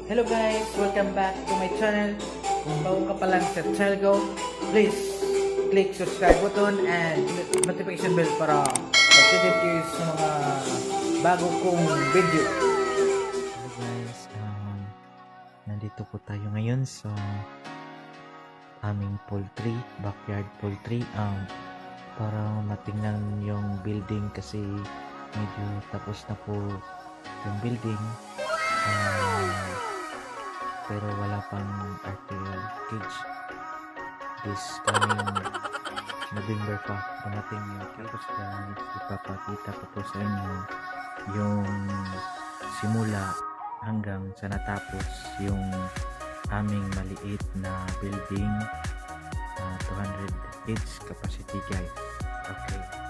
Hello guys! Welcome back to my channel. Kung bago ka pa lang sa channel ko, please click subscribe button and notification bell para updated kayo sa mga bago kong video. Hello guys, nandito po tayo ngayon sa aming poultry, backyard poultry, para matingnan yung building kasi medyo tapos na po yung building. Pero wala pang arterial cage. This coming November pa dumating yung tapos guys, ipapakita ko po sa inyo yung simula hanggang sa natapos yung aming maliit na building, 200 cage capacity guys. Okay.